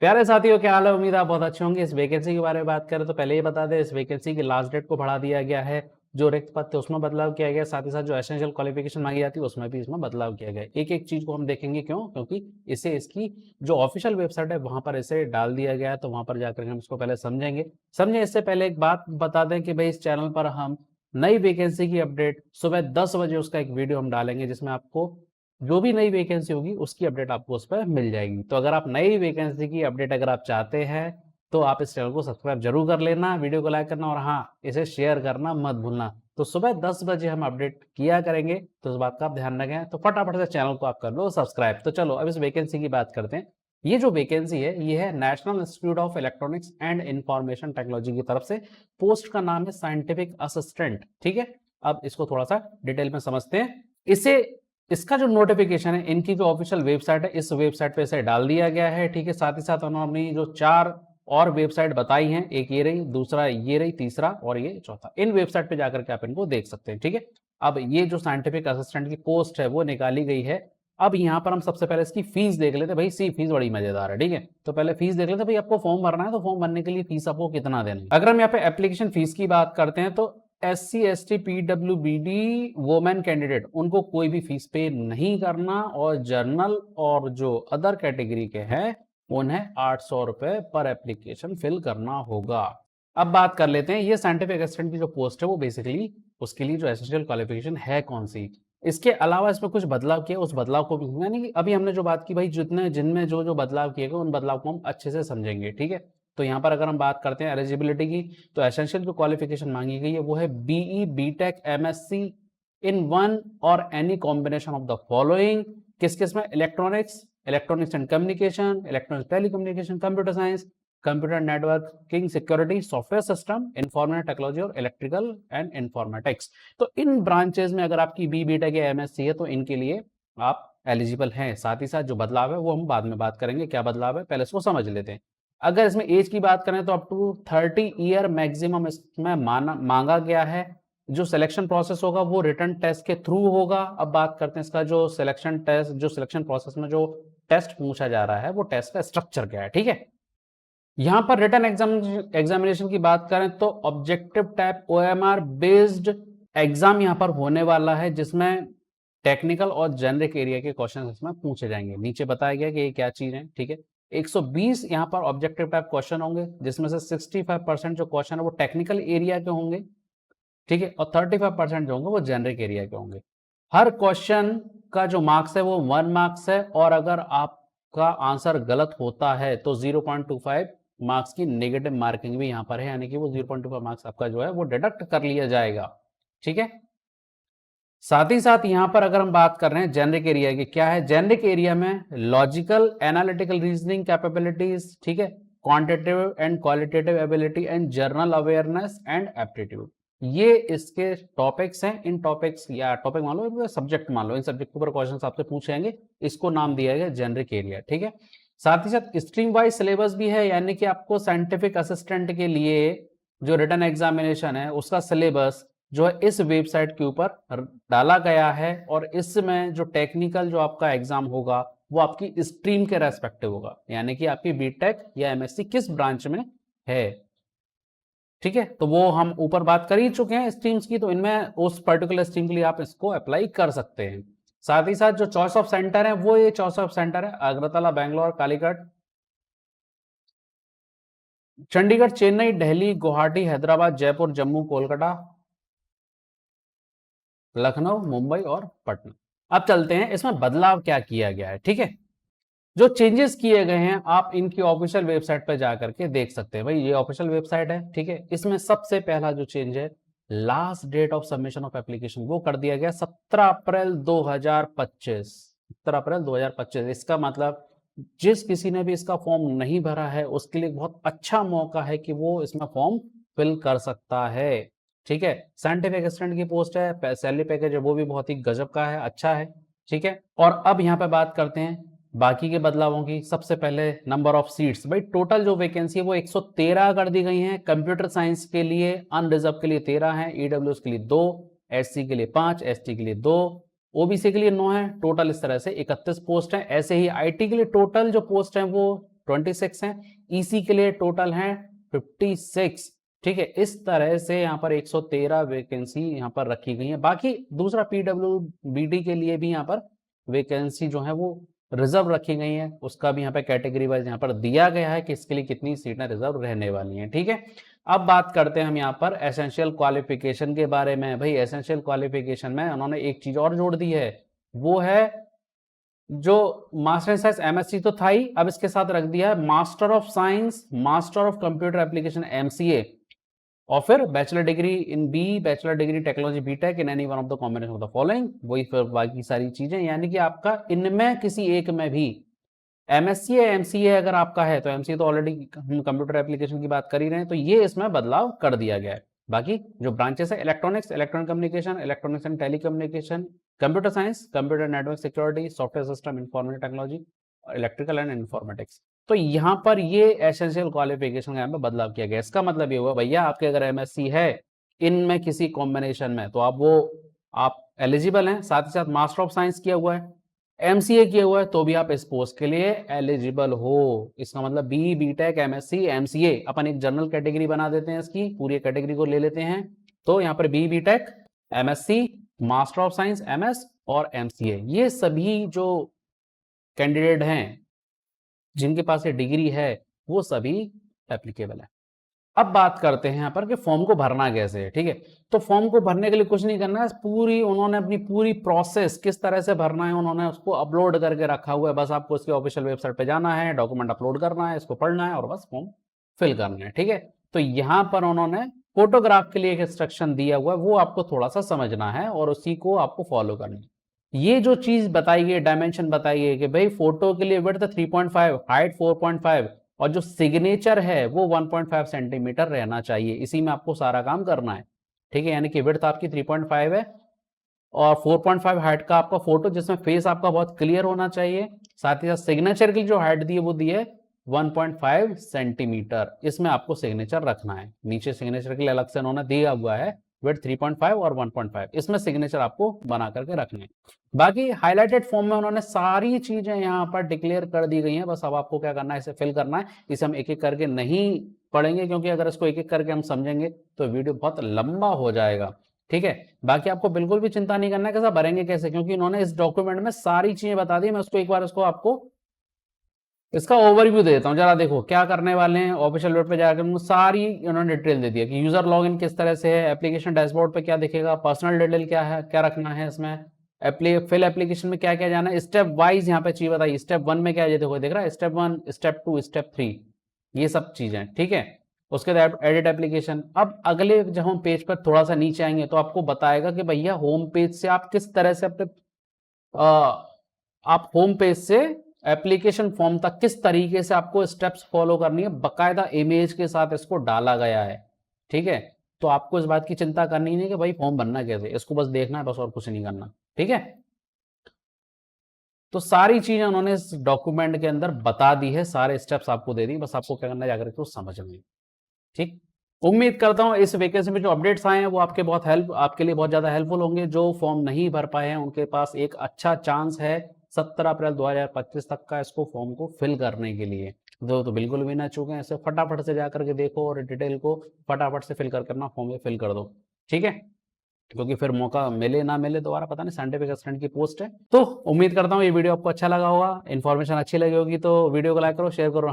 प्यारे साथियों, क्या हाल है? उम्मीद आप बहुत अच्छे होंगे। इस वैकेंसी के बारे में बात करें तो पहले ये बता दें, इस वैकेंसी की लास्ट डेट को बढ़ा दिया गया है। जो रिक्त पद थे उसमें बदलाव किया गया, साथ ही साथ जो एसेंशियल क्वालिफिकेशन मांगी जाती है उसमें भी इसमें बदलाव किया गया। एक एक चीज को हम देखेंगे, क्यों? क्योंकि इसे इसकी जो ऑफिशियल वेबसाइट है वहां पर इसे डाल दिया गया है, तो वहां पर जाकर हम इसको पहले समझे। इससे पहले एक बात बता दें कि भाई इस चैनल पर हम नई वैकेंसी की अपडेट सुबह 10 बजे उसका एक वीडियो हम डालेंगे, जिसमें आपको जो भी नई वैकेंसी होगी उसकी अपडेट आपको उस पर मिल जाएगी। तो अगर आप नई वैकेंसी की अपडेट अगर आप चाहते हैं तो आप इस चैनल को सब्सक्राइब जरूर कर लेना, वीडियो को लाइक करना और हाँ, इसे शेयर करना मत भूलना। तो सुबह 10 बजे हम अपडेट किया करेंगे, तो इस बात का आप ध्यान रखें। तो फटाफट से चैनल को आप कर लो सब्सक्राइब। तो चलो अब इस वैकेंसी की बात करते हैं। ये जो वैकेंसी है ये है national institute of electronics and information technology की तरफ से। पोस्ट का नाम है साइंटिफिक असिस्टेंट। ठीक है, अब इसको थोड़ा सा डिटेल में समझते हैं। इसे इसका जो नोटिफिकेशन है, इनकी जो ऑफिशियल वेबसाइट है, इस वेबसाइट पे इसे डाल दिया गया है। ठीक है, साथ ही साथ उन्होंने जो 4 और वेबसाइट बताई हैं, एक ये रही, दूसरा ये रही, तीसरा और ये चौथा, इन वेबसाइट पे जाकर के आप इनको देख सकते हैं। ठीक है, अब ये जो साइंटिफिक असिस्टेंट की पोस्ट है वो निकाली गई है। अब यहाँ पर हम सबसे पहले इसकी फीस देख लेते हैं। भाई सी फीस बड़ी मजेदार है। ठीक है, तो पहले फीस देख लेते हैं। भाई आपको फॉर्म भरना है तो फॉर्म भरने के लिए फीस आपको कितना देना है। अगर हम यहाँ पे एप्लीकेशन फीस की बात करते हैं तो SC ST PWBD women candidate उनको कोई भी फीस पे नहीं करना, और जर्नल और जो अदर कैटेगरी के हैं उन्हें 800 रुपए पर एप्लीकेशन फिल करना होगा। अब बात कर लेते हैं ये साइंटिफिक असिस्टेंट की जो पोस्ट है वो बेसिकली उसके लिए जो एसेंशियल क्वालिफिकेशन है कौन सी। इसके अलावा इसमें कुछ बदलाव किया, उस बदलाव को भी, यानी कि अभी हमने जो बात की भाई, जितने जिनमें जो जो बदलाव किए गए उन बदलाव को हम अच्छे से समझेंगे। ठीक है, तो यहाँ पर अगर हम बात करते हैं एलिजिबिलिटी की, तो एसेंशियल जो क्वालिफिकेशन मांगी गई है वो है BE BTech MSc in one और any combination of the following. किस किस में? Electronics and communication, electronics telecommunication, computer science, computer networking security, software system, information technology और इलेक्ट्रिकल एंड इंफॉर्मेटिक्स। तो इन ब्रांचेस में अगर आपकी BE BTech या MSc है तो इनके लिए आप एलिजिबल हैं। साथ ही साथ जो बदलाव है वो हम बाद में बात करेंगे, क्या बदलाव है पहले इसको समझ लेते हैं। अगर इसमें एज की बात करें तो अप टू 30 ईयर मैक्सिमम इसमें मांगा गया है। जो सिलेक्शन प्रोसेस होगा वो रिटन टेस्ट के थ्रू होगा। अब बात करते हैं इसका जो सिलेक्शन प्रोसेस में जो टेस्ट पूछा जा रहा है वो टेस्ट का स्ट्रक्चर क्या है। ठीक है, यहां पर रिटन एग्जामिनेशन की बात करें तो objective type OMR based exam यहां पर होने वाला है, जिसमें टेक्निकल और जेनरिक एरिया के क्वेश्चन इसमें पूछे जाएंगे। नीचे बताया गया कि ये क्या चीज है। ठीक है, 120 यहाँ पर ऑब्जेक्टिव टाइप क्वेश्चन होंगे, जिसमें से 65% जो क्वेश्चन है वो टेक्निकल एरिया के होंगे। ठीक है, और 35% जो होंगे वो जेनरिक एरिया के होंगे। हर क्वेश्चन का जो मार्क्स है वो 1 मार्क्स है, और अगर आपका आंसर गलत होता है तो 0.25 मार्क्स की नेगेटिव मार्किंग भी यहां पर है, यानी कि वो 0.25 मार्क्स आपका जो है वो डिडक्ट कर लिया जाएगा। ठीक है, साथ ही साथ यहां पर अगर हम बात कर रहे हैं जेनरिक एरिया की, क्या है जेनरिक एरिया में? लॉजिकल एनालिटिकल रीजनिंग कैपेबिलिटीज, ठीक है, quantitative and qualitative ability and journal awareness and aptitude, ये इसके टॉपिक्स हैं। इन टॉपिक्स या टॉपिक मान लो, सब्जेक्ट मान लो, इन सब्जेक्ट के ऊपर क्वेश्चन आपसे पूछे जाएंगे, इसको नाम दिया गया जेनरिक एरिया। ठीक है, साथ ही साथ स्ट्रीम वाइज सिलेबस भी है, यानी कि आपको साइंटिफिक असिस्टेंट के लिए जो रिटन एग्जामिनेशन है उसका सिलेबस जो है इस वेबसाइट के ऊपर डाला गया है, और इसमें जो टेक्निकल जो आपका एग्जाम होगा वो आपकी स्ट्रीम के रेस्पेक्टिव होगा, यानी कि आपकी बीटेक या एमएससी किस ब्रांच में है। ठीक है, तो वो हम ऊपर बात कर ही चुके हैं स्ट्रीम्स की, तो इनमें उस पर्टिकुलर स्ट्रीम के लिए आप इसको अप्लाई कर सकते हैं। साथ ही साथ जो चॉइस ऑफ सेंटर है वो ये चॉइस ऑफ सेंटर है अगरतला, बैंगलोर, कालीकट, चंडीगढ़, चेन्नई, दिल्ली, गुवाहाटी, हैदराबाद, जयपुर, जम्मू, कोलकाता, लखनऊ, मुंबई और पटना। अब चलते हैं इसमें बदलाव क्या किया गया है। ठीक है, जो चेंजेस किए गए हैं आप इनकी ऑफिशियल वेबसाइट पर जाकर के देख सकते हैं। भाई ये ऑफिशियल वेबसाइट है। ठीक है, इसमें सबसे पहला जो चेंज है, last date of submission of application वो कर दिया गया 17 अप्रैल 2025। 17 अप्रैल 2025। इसका मतलब जिस किसी ने भी इसका फॉर्म नहीं भरा है उसके लिए बहुत अच्छा मौका है कि वो इसमें फॉर्म फिल कर सकता है। ठीक है, साइंटिफिक असिस्टेंट की पोस्ट है, सैलरी पैकेज है वो भी बहुत ही गजब का है, अच्छा है। ठीक है, और अब यहाँ पे बात करते हैं बाकी के बदलावों की। सबसे पहले नंबर ऑफ सीट्स, भाई टोटल जो वैकेंसी है वो 113 कर दी गई हैं। कंप्यूटर साइंस के लिए अनरिजर्व के लिए 13 है, ईडब्ल्यूएस के लिए 2, एससी के लिए 5, एसटी के लिए 2, ओबीसी के लिए 9 है। टोटल इस तरह से 31 पोस्ट है। ऐसे ही आईटी के लिए टोटल जो पोस्ट है वो 26 हैं, ईसी के लिए टोटल हैं 56। ठीक है, इस तरह से यहाँ पर 113 वैकेंसी यहाँ पर रखी गई है। बाकी दूसरा पीडब्ल्यूबीडी के लिए भी यहाँ पर वैकेंसी जो है वो रिजर्व रखी गई है, उसका भी यहाँ पे कैटेगरी वाइज यहाँ पर दिया गया है कि इसके लिए कितनी सीटें रिजर्व रहने वाली हैं। ठीक है, अब बात करते हैं हम यहाँ पर एसेंशियल क्वालिफिकेशन के बारे में। भाई एसेंशियल क्वालिफिकेशन में उन्होंने एक चीज और जोड़ दी है, वो है जो मास्टर इन साइंस एमएससी तो था ही, अब इसके साथ रख दिया है master of science, master of computer application MCA, और फिर bachelor degree in B, bachelor degree technology BTech in any one of the combination of the following. वही फिर बाकी सारी चीजें, यानी कि आपका इनमें किसी एक में भी एमएससी या एमसीए अगर आपका है, तो एमसीए तो ऑलरेडी हम कंप्यूटर एप्लीकेशन की बात कर ही रहे हैं, तो ये इसमें बदलाव कर दिया गया है। बाकी जो ब्रांचेस है electronics, electronic communication, electronics and telecommunication, computer science, computer network security, software system information technology, electrical and informatics, तो यहाँ पर ये एसेंशियल क्वालिफिकेशन यहाँ पे बदलाव किया गया। इसका मतलब ये हुआ भैया आपके अगर एमएससी है इनमें किसी कॉम्बिनेशन में, तो आप एलिजिबल हैं, साथ ही साथ मास्टर ऑफ साइंस किया हुआ है, एमसीए किया हुआ है, तो भी आप इस पोस्ट के लिए एलिजिबल हो। इसका मतलब बी, बीटेक, एमएससी, एमसीए, अपन एक जनरल कैटेगरी बना देते हैं, इसकी पूरी कैटेगरी को ले लेते हैं। तो यहाँ पर B, BTech, MSc, master of science, MS और एमसीए, ये सभी जो कैंडिडेट हैं जिनके पास ये डिग्री है वो सभी एप्लीकेबल है। अब बात करते हैं यहाँ पर कि फॉर्म को भरना कैसे है। ठीक है, तो फॉर्म को भरने के लिए कुछ नहीं करना है, उन्होंने अपनी पूरी प्रोसेस किस तरह से भरना है उन्होंने उसको अपलोड करके रखा हुआ है। बस आपको उसके ऑफिशियल वेबसाइट पे जाना है, डॉक्यूमेंट अपलोड करना है, इसको पढ़ना है और बस फॉर्म फिल करना है। ठीक है, तो यहाँ पर उन्होंने फोटोग्राफ के लिए एक इंस्ट्रक्शन दिया हुआ है, वो आपको थोड़ा सा समझना है और उसी को आपको फॉलो करना है। ये जो चीज बताई गई, डायमेंशन बताई गई कि भाई फोटो के लिए विड्थ 3.5, हाइट 4.5 और जो सिग्नेचर है वो 1.5 सेंटीमीटर रहना चाहिए। इसी में आपको सारा काम करना है। ठीक है, यानी कि विड्थ आपकी 3.5 है और 4.5 हाइट का आपका फोटो जिसमें फेस आपका बहुत क्लियर होना चाहिए। साथ ही साथ सिग्नेचर की जो हाइट दी है वो दी है 1.5 सेंटीमीटर, इसमें आपको सिग्नेचर रखना है। नीचे सिग्नेचर के लिए अलग से उन्होंने दिया हुआ है विड्थ 3.5 और 1.5, इसमें सिग्नेचर आपको बना करके रखने हैं। बाकी हाईलाइटेड फॉर्म में उन्होंने सारी चीजें यहाँ पर डिक्लेयर कर दी गई हैं, बस अब आपको क्या करना है, इसे फिल करना है। इसे हम एक एक करके नहीं पढ़ेंगे क्योंकि अगर इसको एक एक करके हम समझेंगे तो वीडियो बहुत लंबा हो जाएगा। ठीक है, बाकी आपको बिल्कुल भी चिंता नहीं करना है कैसा भरेंगे कैसे, क्योंकि इन्होंने इस डॉक्यूमेंट में सारी चीजें बता दी। मैं उसको एक बार आपको इसका ओवरव्यू देता हूं, जरा देखो क्या करने वाले हैं। ऑफिशियल वेब पे जाकर सारी उन्होंने डिटेल दे दिया कि यूजर लॉगिन किस तरह से है, एप्लीकेशन डैशबोर्ड पे क्या दिखेगा, पर्सनल डिटेल क्या है, क्या रखना है इसमें, फिल एप्लीकेशन में क्या क्या जाना है, स्टेप वाइज यहाँ पे चीज बताइए। स्टेप 1 में क्या है, देखो देख रहा है, स्टेप 1, स्टेप 2, स्टेप 3, ये सब चीजें। ठीक है, उसके बाद एडिट एप्लीकेशन। अब अगले जब हम पेज पर थोड़ा सा नीचे आएंगे तो आपको बताएगा कि भैया होम पेज से आप किस तरह से अपने आप होम पेज से एप्लीकेशन फॉर्म तक किस तरीके से आपको स्टेप्स फॉलो करनी है, बकायदा इमेज के साथ इसको डाला गया है। ठीक है, तो आपको इस बात की चिंता करनी नहीं कि भाई फॉर्म भरना कैसे, इसको बस देखना है, बस और कुछ नहीं करना। ठीक है, तो सारी चीजें उन्होंने इस डॉक्यूमेंट के अंदर बता दी है, सारे स्टेप्स आपको दे दी, बस आपको क्या करना है जाकर तो समझना। ठीक, उम्मीद करता हूं इस वैकेंसी में जो अपडेट्स आए हैं वो आपके लिए बहुत ज्यादा हेल्पफुल होंगे। जो फॉर्म नहीं भर पाए हैं उनके पास एक अच्छा चांस है 17 अप्रैल 2025 तक का इसको फॉर्म को फिल करने के लिए। तो बिल्कुल भी ना चूकें, ऐसे फटाफट से जाकर के देखो और डिटेल को फटाफट से फिल करके अपना फॉर्म में फिल कर दो। ठीक है, क्योंकि फिर मौका मिले ना मिले दोबारा पता नहीं, साइंटिफिक असिस्टेंट की पोस्ट है। तो उम्मीद करता हूँ ये वीडियो आपको अच्छा लगा होगा, इन्फॉर्मेशन अच्छी लगी होगी, तो वीडियो को लाइक करो, शेयर करो।